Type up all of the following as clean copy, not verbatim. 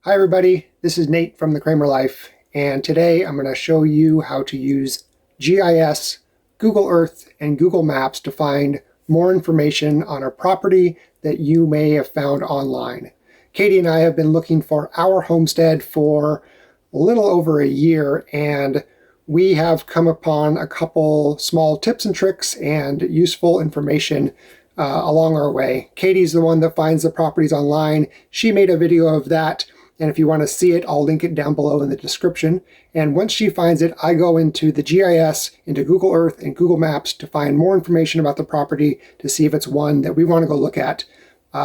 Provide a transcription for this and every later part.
Hi everybody, this is Nate from the Kraemer Life, and today I'm going to show you how to use GIS, Google Earth, and Google Maps to find more information on a property that you may have found online. Katie and I have been looking for our homestead for a little over a year, and we have come upon a couple small tips and tricks and useful information along our way. Katie's the one that finds the properties online. She made a video of that. And if you want to see it, I'll link it down below in the description. And once she finds it, I go into the GIS, into Google Earth and Google Maps to find more information about the property to see if it's one that we want to go look at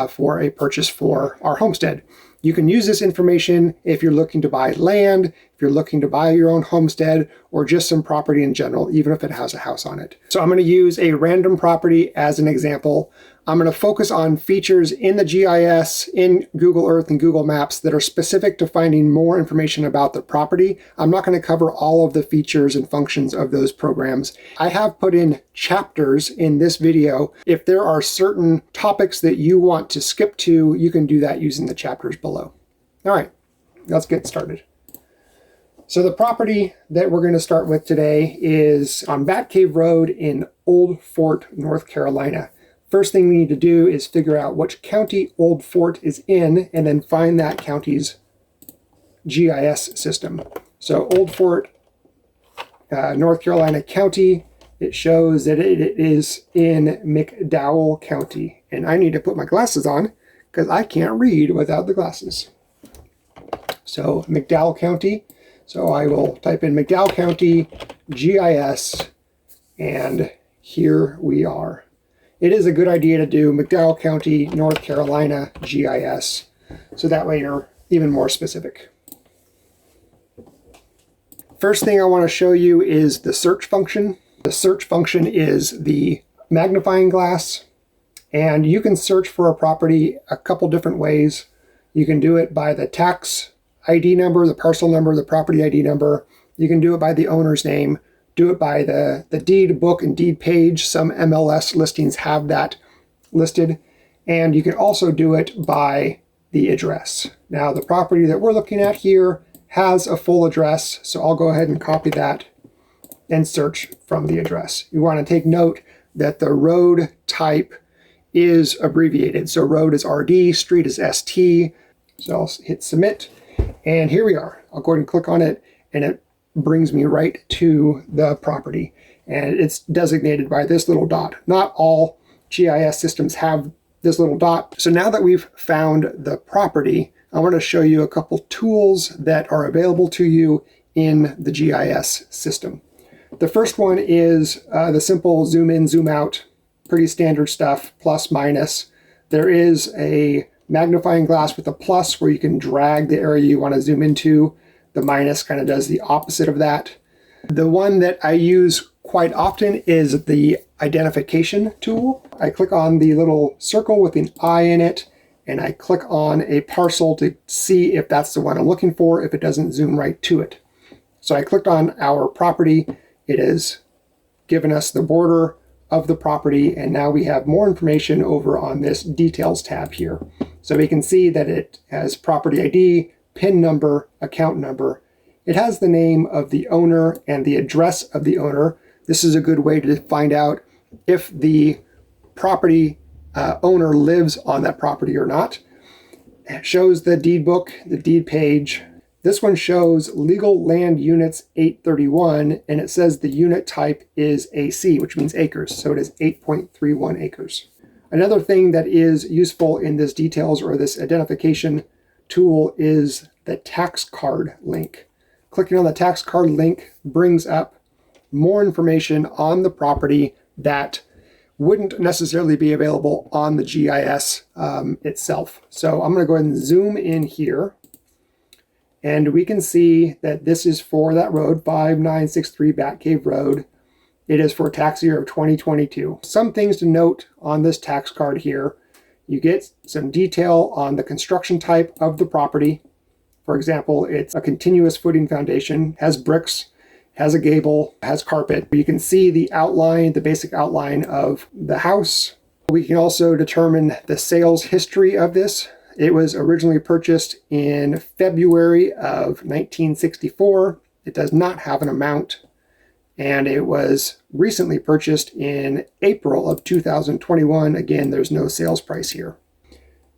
for a purchase for our homestead. You can use this information if you're looking to buy land, if you're looking to buy your own homestead, or just some property in general, even if it has a house on it. So I'm going to use a random property as an example. I'm going to focus on features in the GIS, in Google Earth and Google Maps that are specific to finding more information about the property. I'm not going to cover all of the features and functions of those programs. I have put in chapters in this video. If there are certain topics that you want to skip to, you can do that using the chapters below. All right, let's get started. So the property that we're going to start with today is on Bat Cave Road in Old Fort, North Carolina. First thing we need to do is figure out which county Old Fort is in and then find that county's GIS system. So Old Fort, North Carolina County, it shows that it is in McDowell County. And I need to put my glasses on because I can't read without the glasses. So McDowell County. So I will type in McDowell County GIS, and here we are. It is a good idea to do McDowell County, North Carolina GIS, so that way you're even more specific. First thing I want to show you is the search function. The search function is the magnifying glass, and you can search for a property a couple different ways. You can do it by the tax ID number, the parcel number, the property ID number. You can do it by the owner's name. Do it by the deed book and deed page. Some MLS listings have that listed. And you can also do it by the address. Now the property that we're looking at here has a full address, so I'll go ahead and copy that and search from the address. You want to take note that the road type is abbreviated. So road is RD, street is ST. So I'll hit submit. And here we are. I'll go ahead and click on it, and it brings me right to the property. And it's designated by this little dot. Not all GIS systems have this little dot. So now that we've found the property, I want to show you a couple tools that are available to you in the GIS system. The first one is the simple zoom in, zoom out, pretty standard stuff, plus, minus. There is a magnifying glass with a plus where you can drag the area you want to zoom into. The minus kind of does the opposite of that. The one that I use quite often is the identification tool. I click on the little circle with an eye in it, and I click on a parcel to see if that's the one I'm looking for, if it doesn't zoom right to it. So I clicked on our property. It has given us the border of the property, and now we have more information over on this details tab here. So we can see that it has property ID, PIN number, account number. It has the name of the owner and the address of the owner. This is a good way to find out if the property owner lives on that property or not. It shows the deed book, the deed page. This one shows legal land units 831, and it says the unit type is AC, which means acres. So it is 8.31 acres. Another thing that is useful in this details or this identification tool is the tax card link. Clicking on the tax card link brings up more information on the property that wouldn't necessarily be available on the GIS itself. So I'm going to go ahead and zoom in here, and we can see that this is for that road, 5963 Bat Cave Road. It is for tax year of 2022. Some things to note on this tax card here. You get some detail on the construction type of the property. For example, it's a continuous footing foundation, has bricks, has a gable, has carpet. You can see the outline, the basic outline of the house. We can also determine the sales history of this. It was originally purchased in February of 1964. It does not have an amount, and it was recently purchased in April of 2021. Again, there's no sales price here.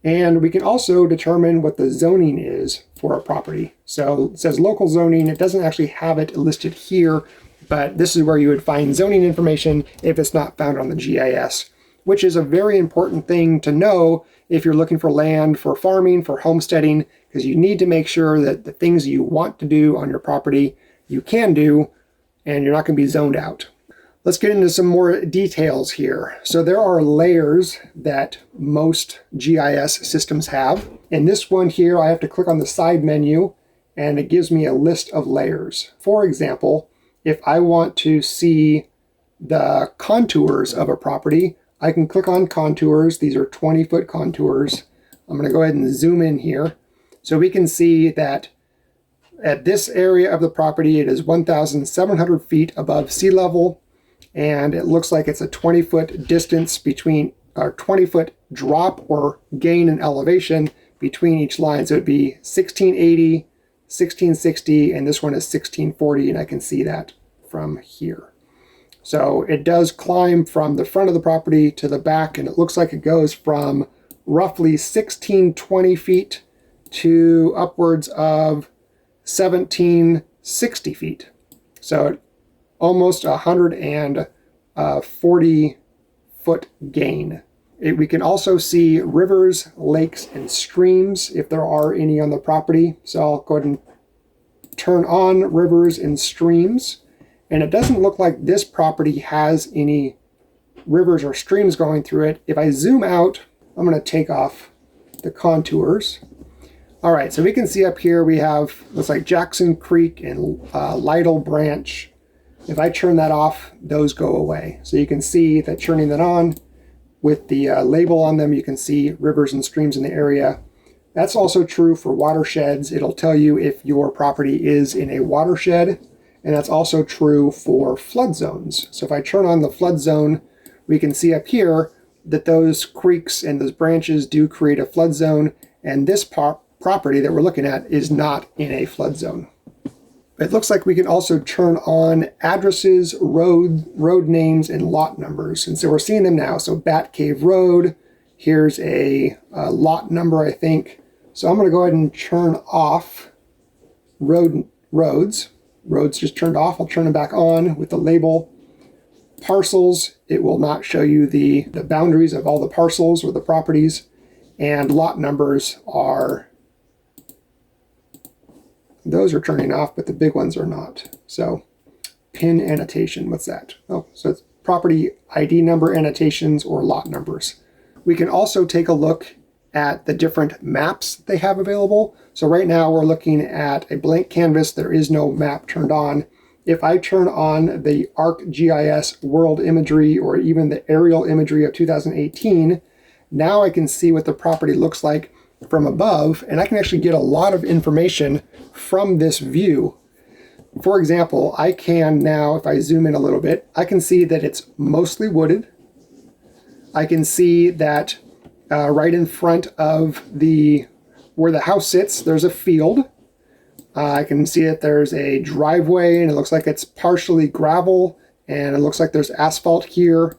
And we can also determine what the zoning is for a property. So it says local zoning. It doesn't actually have it listed here, but this is where you would find zoning information if it's not found on the GIS, which is a very important thing to know if you're looking for land for farming, for homesteading, because you need to make sure that the things you want to do on your property, you can do, and you're not going to be zoned out. Let's get into some more details here. So there are layers that most GIS systems have. In this one here, I have to click on the side menu, and it gives me a list of layers. For example, if I want to see the contours of a property, I can click on contours. These are 20-foot contours. I'm going to go ahead and zoom in here. So we can see that at this area of the property, it is 1,700 feet above sea level, and it looks like it's a 20-foot distance between, or 20-foot drop or gain in elevation between each line. So it'd be 1680, 1660, and this one is 1640, and I can see that from here. So it does climb from the front of the property to the back, and it looks like it goes from roughly 1620 feet to upwards of 1760 feet. So almost 140 foot gain. We can also see rivers, lakes, and streams if there are any on the property. So I'll go ahead and turn on rivers and streams. And it doesn't look like this property has any rivers or streams going through it. If I zoom out, I'm going to take off the contours. All right, so we can see up here we have, looks like Jackson Creek and Lytle Branch. If I turn that off, those go away. So you can see that turning that on with the label on them, you can see rivers and streams in the area. That's also true for watersheds. It'll tell you if your property is in a watershed. And that's also true for flood zones. So if I turn on the flood zone, we can see up here that those creeks and those branches do create a flood zone. And this property that we're looking at is not in a flood zone. It looks like we can also turn on addresses, road names, and lot numbers. And so we're seeing them now. So Bat Cave Road, here's a lot number, I think. So I'm going to go ahead and turn off roads. Roads just turned off. I'll turn them back on with the label. Parcels, it will not show you the boundaries of all the parcels or the properties. And lot numbers those are turning off, but the big ones are not. So pin annotation, what's that? Oh, so it's property ID number annotations or lot numbers. We can also take a look at the different maps they have available. So right now we're looking at a blank canvas. There is no map turned on. If I turn on the ArcGIS World Imagery or even the Ariel imagery of 2018, now I can see what the property looks like from above, and I can actually get a lot of information from this view. For example, I can now, if I zoom in a little bit, I can see that it's mostly wooded. I can see that right in front of where the house sits, there's a field. I can see that there's a driveway, and it looks like it's partially gravel, and it looks like there's asphalt here.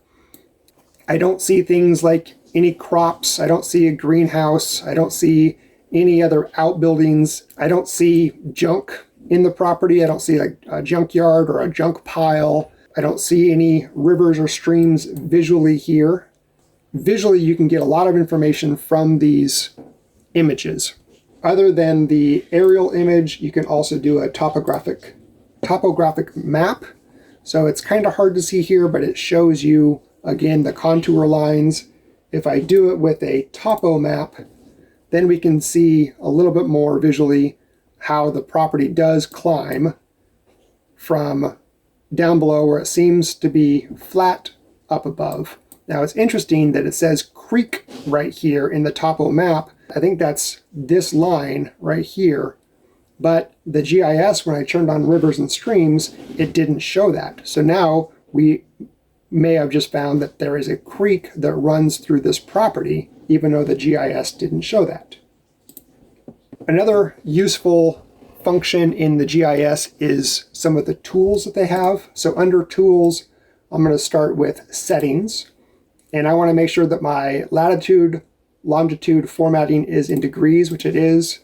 I don't see things like any crops. I don't see a greenhouse. I don't see any other outbuildings. I don't see junk in the property. I don't see like a junkyard or a junk pile. I don't see any rivers or streams visually here. Visually, you can get a lot of information from these images. Other than the aerial image, you can also do a topographic map. So it's kind of hard to see here, but it shows you, again, the contour lines. If I do it with a topo map, then we can see a little bit more visually how the property does climb from down below where it seems to be flat up above. Now it's interesting that it says creek right here in the topo map. I think that's this line right here. But the GIS, when I turned on rivers and streams, it didn't show that. So now we may have just found that there is a creek that runs through this property, even though the GIS didn't show that. Another useful function in the GIS is some of the tools that they have. So under tools, I'm going to start with settings, and I want to make sure that my latitude, longitude formatting is in degrees, which it is,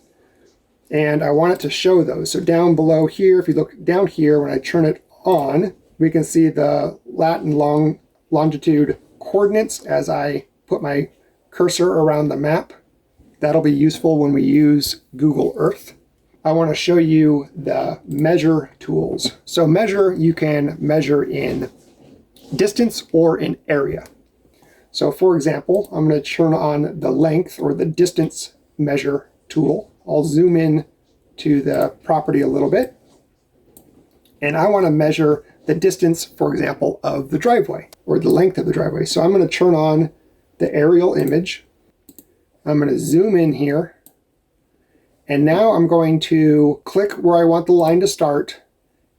and I want it to show those. So down below here, if you look down here, when I turn it on, we can see the lat and long longitude coordinates as I put my cursor around the map. That'll be useful when we use Google Earth. I want to show you the measure tools. So measure, you can measure in distance or in area. So for example, I'm going to turn on the length or the distance measure tool. I'll zoom in to the property a little bit. And I want to measure the distance, for example, of the driveway or the length of the driveway. So I'm going to turn on the aerial image. I'm going to zoom in here. And now I'm going to click where I want the line to start,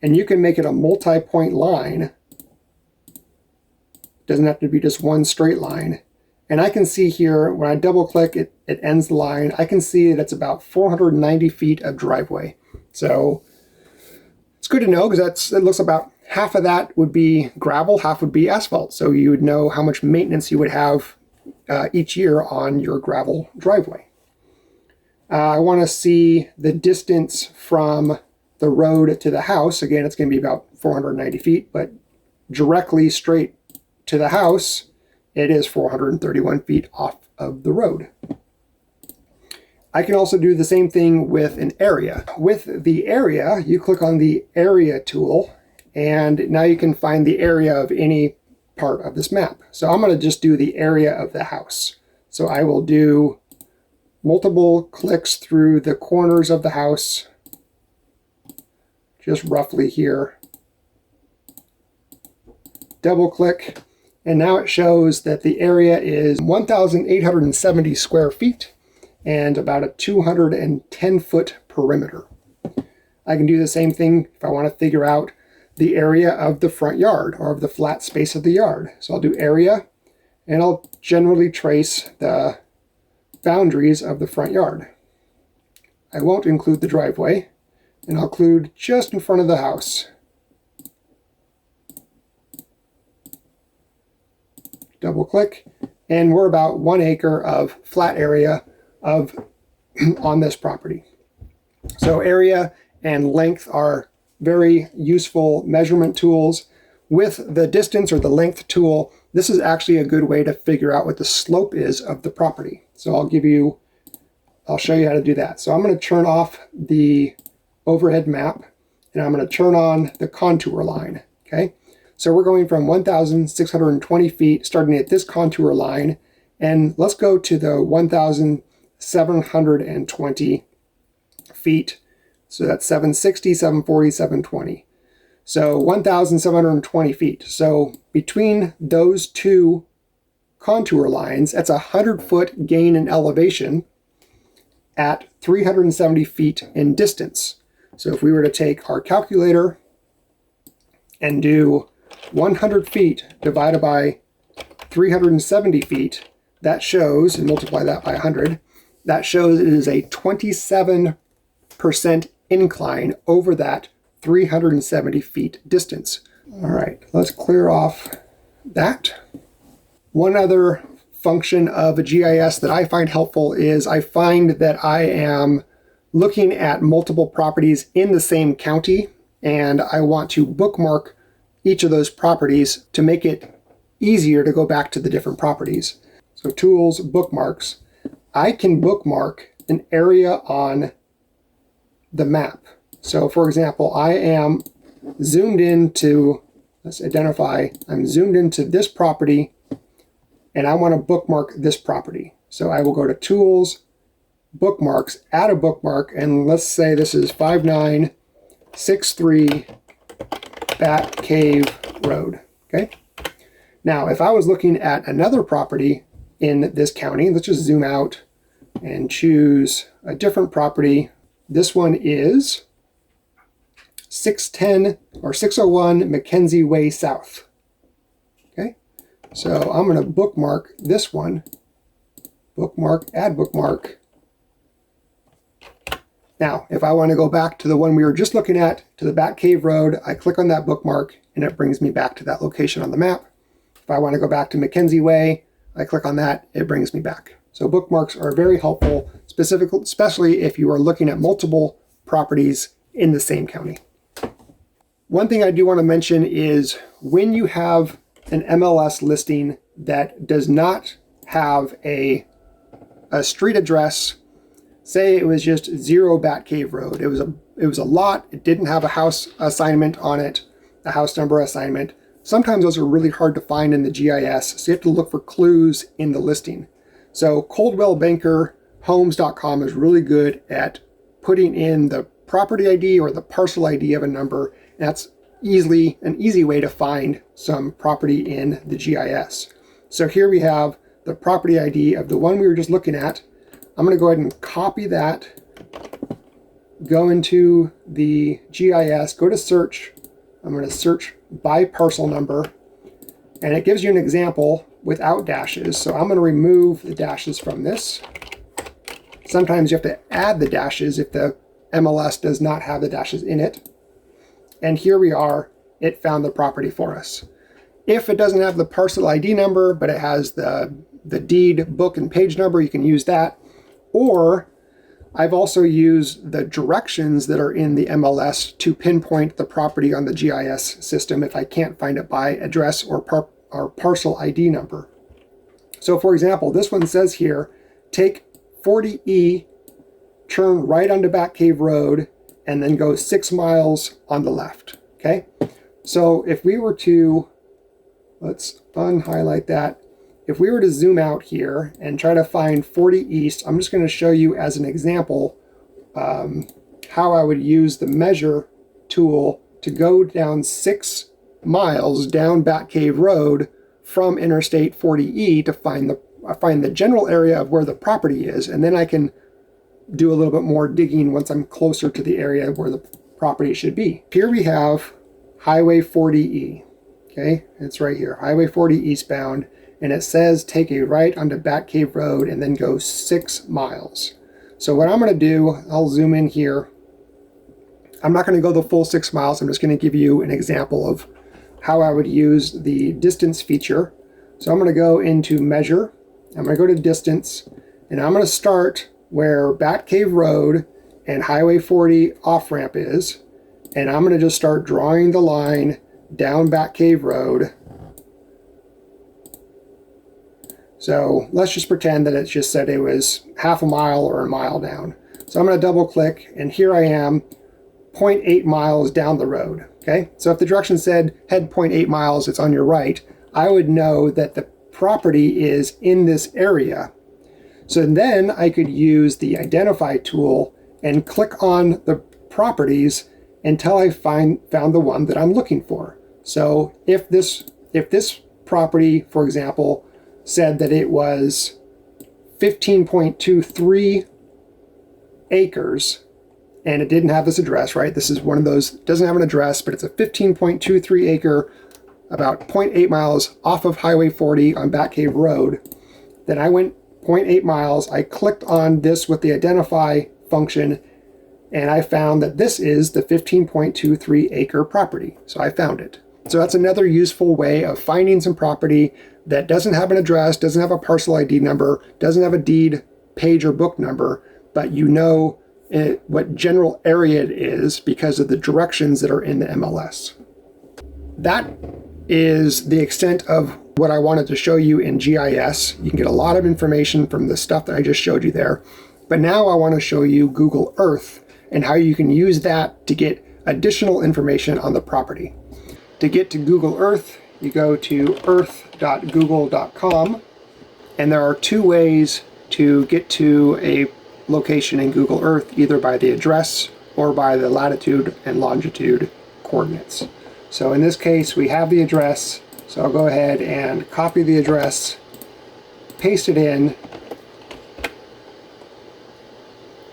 and you can make it a multi-point line. It doesn't have to be just one straight line. And I can see here, when I double click, it ends the line. I can see that it's about 490 feet of driveway. So it's good to know, because it looks about half of that would be gravel, half would be asphalt. So you would know how much maintenance you would have each year on your gravel driveway. I want to see the distance from the road to the house. Again, it's going to be about 490 feet, but directly straight to the house, it is 431 feet off of the road. I can also do the same thing with an area. With the area, you click on the area tool, and now you can find the area of any part of this map. So I'm going to just do the area of the house. So I will do multiple clicks through the corners of the house, just roughly here. Double click, and now it shows that the area is 1,870 square feet and about a 210-foot perimeter. I can do the same thing if I want to figure out the area of the front yard or of the flat space of the yard. So I'll do area, and I'll generally trace the boundaries of the front yard. I won't include the driveway, and I'll include just in front of the house. Double click, and we're about 1 acre of flat area on this property. So area and length are very useful measurement tools. With the distance or the length tool, this is actually a good way to figure out what the slope is of the property. So I'll show you how to do that. So I'm going to turn off the overhead map, and I'm going to turn on the contour line. Okay. So we're going from 1,620 feet, starting at this contour line, and let's go to the 1,720 feet. So that's 760, 740, 720. So 1,720 feet. So between those two contour lines, that's a 100-foot gain in elevation at 370 feet in distance. So if we were to take our calculator and do 100 feet divided by 370 feet, that shows, and multiply that by 100, that shows it is a 27% incline over that 370 feet distance. All right, let's clear off that. One other function of a GIS that I find helpful is I find that I am looking at multiple properties in the same county, and I want to bookmark each of those properties to make it easier to go back to the different properties. So tools, bookmarks. I can bookmark an area on the map. So for example, I am zoomed into, let's identify, I'm zoomed into this property, and I want to bookmark this property. So I will go to Tools, Bookmarks, add a bookmark, and let's say this is 5963 Bat Cave Road. Okay. Now, if I was looking at another property in this county, let's just zoom out and choose a different property. This one is 610 or 601 Mackenzie Way South. Okay, so I'm going to bookmark this one. Bookmark, add bookmark. Now, if I want to go back to the one we were just looking at, to the Bat Cave Road, I click on that bookmark and it brings me back to that location on the map. If I want to go back to Mackenzie Way, I click on that, it brings me back. So bookmarks are very helpful, especially if you are looking at multiple properties in the same county. One thing I do want to mention is when you have an MLS listing that does not have a street address, say it was just 0 Bat Cave Road. It was a lot. It didn't have a house assignment on it, a house number assignment. Sometimes those are really hard to find in the GIS, so you have to look for clues in the listing. So Coldwell Banker Homes.com is really good at putting in the property ID or the parcel ID of a number. And that's an easy way to find some property in the GIS. So here we have the property ID of the one we were just looking at. I'm going to go ahead and copy that, go into the GIS, go to search. I'm going to search by parcel number, and it gives you an example without dashes. So I'm going to remove the dashes from this. Sometimes you have to add the dashes if the MLS does not have the dashes in it. And here we are, it found the property for us. If it doesn't have the parcel ID number, but it has the deed, book, and page number, you can use that. Or I've also used the directions that are in the MLS to pinpoint the property on the GIS system if I can't find it by address or parcel ID number. So for example, this one says here, take 40E, turn right onto Bat Cave Road, and then go 6 miles on the left, okay? So if we were to, let's unhighlight that. If we were to zoom out here and try to find 40 East, I'm just going to show you as an example how I would use the measure tool to go down 6 miles down Bat Cave Road from Interstate 40E to find the general area of where the property is, and then I can do a little bit more digging once I'm closer to the area where the property should be. Here we have Highway 40E, okay? It's right here, Highway 40 eastbound. And it says take a right onto Bat Cave Road and then go 6 miles. So what I'm going to do, I'll zoom in here. I'm not going to go the full 6 miles. I'm just going to give you an example of how I would use the distance feature. So I'm going to go into measure. I'm going to go to distance, and I'm going to start where Bat Cave Road and Highway 40 off-ramp is. And I'm going to just start drawing the line down Bat Cave Road. So let's just pretend that it just said it was half a mile or a mile down. So I'm going to double click, and here I am 0.8 miles down the road. Okay, so if the direction said head 0.8 miles, it's on your right, I would know that the property is in this area. So then I could use the identify tool and click on the properties until I found the one that I'm looking for. So if this property, for example, said that it was 15.23 acres, and it didn't have this address, right? This is one of those, doesn't have an address, but it's a 15.23 acre, about 0.8 miles off of Highway 40 on Bat Cave Road. Then I went 0.8 miles, I clicked on this with the identify function, and I found that this is the 15.23 acre property. So I found it. So that's another useful way of finding some property that doesn't have an address, doesn't have a parcel ID number, doesn't have a deed, page, or book number, but you know what general area it is because of the directions that are in the MLS. That is the extent of what I wanted to show you in GIS. You can get a lot of information from the stuff that I just showed you there. But now I want to show you Google Earth and how you can use that to get additional information on the property. To get to Google Earth, you go to earth.google.com, and there are 2 ways to get to a location in Google Earth, either by the address or by the latitude and longitude coordinates. So in this case, we have the address, so I'll go ahead and copy the address, paste it in,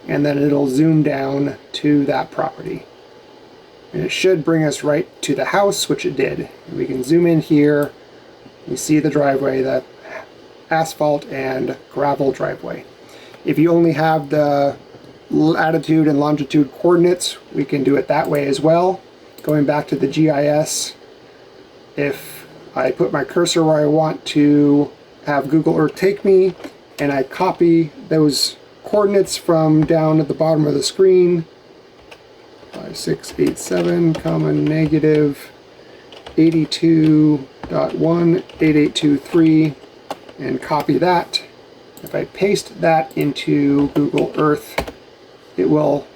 and then it'll zoom down to that property. And it should bring us right to the house, which it did. And we can zoom in here. You see the driveway, the asphalt and gravel driveway. If you only have the latitude and longitude coordinates, we can do it that way as well. Going back to the GIS, if I put my cursor where I want to have Google Earth take me, and I copy those coordinates from down at the bottom of the screen, 5687, comma, negative 82.18823, and copy that. If I paste that into Google Earth, it will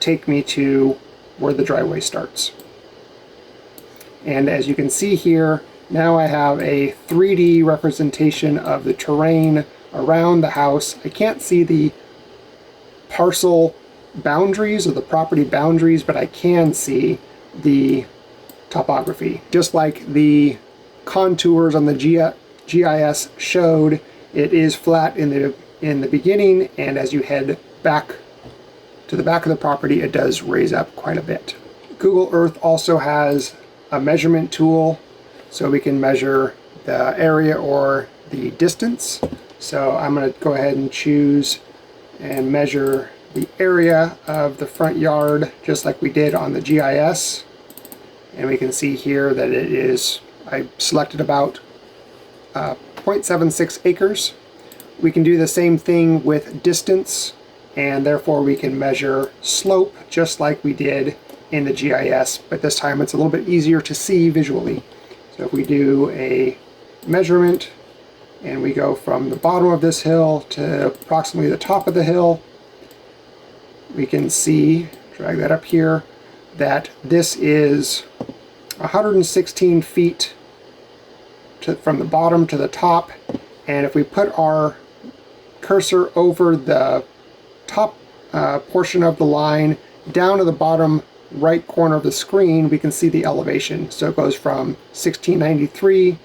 take me to where the driveway starts. And as you can see here, now I have a 3D representation of the terrain around the house. I can't see the parcel boundaries or the property boundaries, but I can see the topography. Just like the contours on the GIS showed, it is flat in the beginning, and as you head back to the back of the property, it does raise up quite a bit. Google Earth also has a measurement tool, so we can measure the area or the distance. So I'm going to go ahead and choose and measure the area of the front yard just like we did on the GIS. And we can see here that it is, I selected about 0.76 acres. We can do the same thing with distance, and therefore we can measure slope just like we did in the GIS, but this time it's a little bit easier to see visually. So if we do a measurement and we go from the bottom of this hill to approximately the top of the hill, we can see, drag that up here, that this is 116 feet from the bottom to the top. And if we put our cursor over the top portion of the line down to the bottom right corner of the screen, we can see the elevation. So it goes from 1693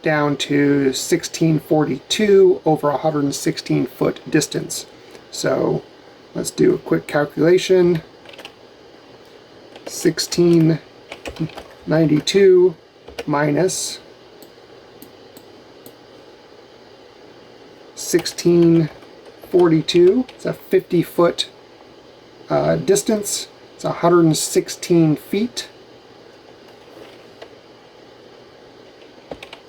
down to 1642 over 116 foot distance. So let's do a quick calculation. 1692 minus 1642, it's a 50 foot distance. It's 116 feet.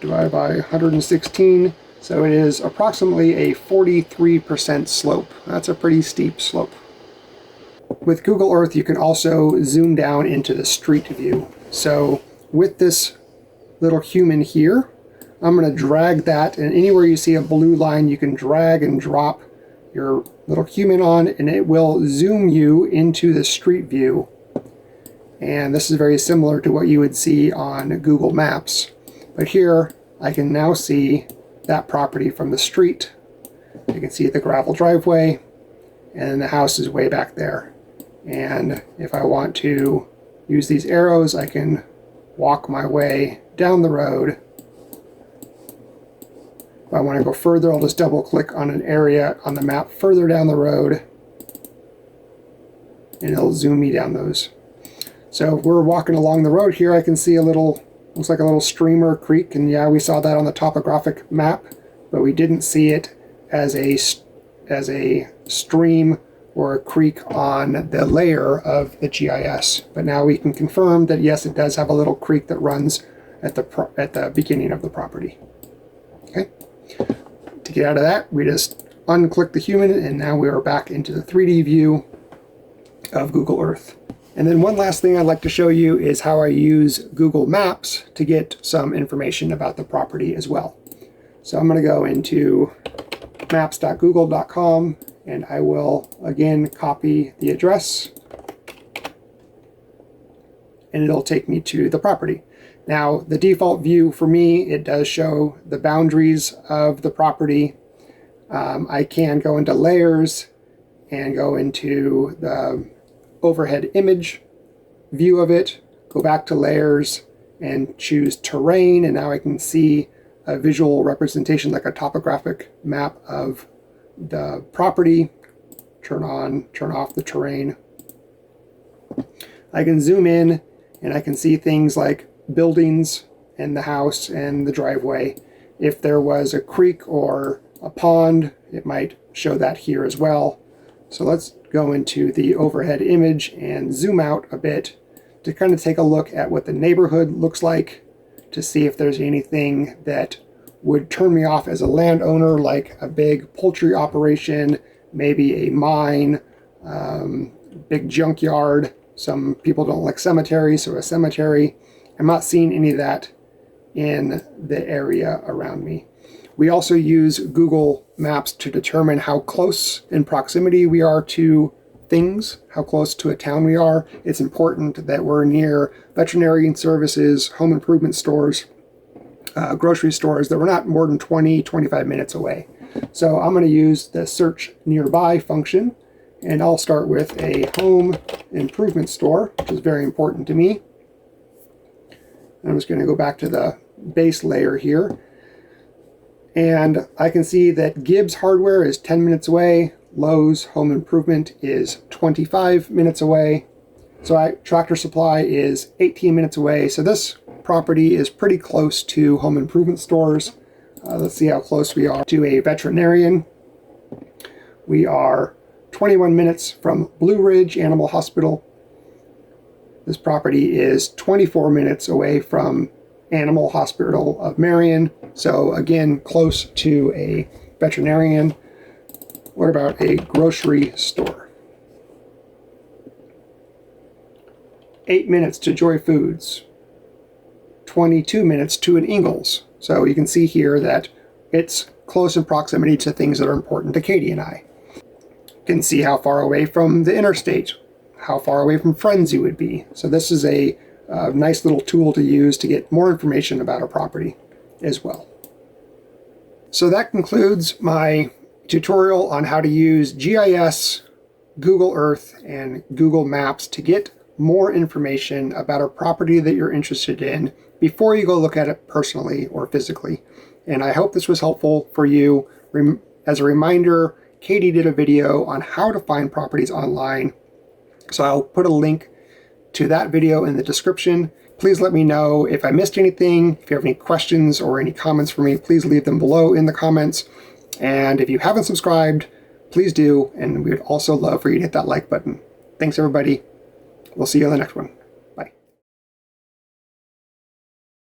Divided by 116, so it is approximately a 43% slope. That's a pretty steep slope. With Google Earth, you can also zoom down into the street view. So with this little human here, I'm going to drag that, and anywhere you see a blue line, you can drag and drop your little human on, and it will zoom you into the street view. And this is very similar to what you would see on Google Maps. But here, I can now see that property from the street. You can see the gravel driveway, and the house is way back there. And if I want to use these arrows, I can walk my way down the road. If I want to go further, I'll just double click on an area on the map further down the road, and it'll zoom me down those. So if we're walking along the road here, I can see a little, looks like a little stream or creek, and yeah, we saw that on the topographic map, but we didn't see it as a stream or a creek on the layer of the GIS. But now we can confirm that yes, it does have a little creek that runs at the beginning of the property. Okay. To get out of that, we just unclick the human, and now we are back into the 3D view of Google Earth. And then one last thing I'd like to show you is how I use Google Maps to get some information about the property as well. So I'm going to go into maps.google.com, and I will again copy the address, and it'll take me to the property. Now, the default view for me, it does show the boundaries of the property. I can go into layers and go into the overhead image view of it, go back to layers and choose terrain, and now I can see a visual representation like a topographic map of the property. Turn on, turn off the terrain. I can zoom in and I can see things like buildings and the house and the driveway. If there was a creek or a pond, it might show that here as well. So let's go into the overhead image and zoom out a bit to kind of take a look at what the neighborhood looks like, to see if there's anything that would turn me off as a landowner, like a big poultry operation, maybe a mine, big junkyard. Some people don't like cemeteries, so a cemetery. I'm not seeing any of that in the area around me. We also use Google Maps to determine how close in proximity we are to things, how close to a town we are. It's important that we're near veterinarian services, home improvement stores, grocery stores, that we're not more than 20-25 minutes away. So I'm going to use the search nearby function, and I'll start with a home improvement store, which is very important to me. I'm just going to go back to the base layer here. And I can see that Gibbs Hardware is 10 minutes away. Lowe's Home Improvement is 25 minutes away. So Tractor Supply is 18 minutes away. So this property is pretty close to home improvement stores. Let's see how close we are to a veterinarian. We are 21 minutes from Blue Ridge Animal Hospital. This property is 24 minutes away from Animal Hospital of Marion. So again, close to a veterinarian. What about a grocery store? 8 minutes to Joy Foods. 22 minutes to an Ingles. So you can see here that it's close in proximity to things that are important to Katie and I. You can see how far away from the interstate, how far away from friends you would be. So this is a nice little tool to use to get more information about a property as well. So that concludes my tutorial on how to use GIS, Google Earth, and Google Maps to get more information about a property that you're interested in before you go look at it personally or physically. And I hope this was helpful for you. As a reminder, Katie did a video on how to find properties online. So I'll put a link to that video in the description. Please let me know if I missed anything. If you have any questions or any comments for me, please leave them below in the comments. And if you haven't subscribed, please do. And we would also love for you to hit that like button. Thanks, everybody. We'll see you on the next one.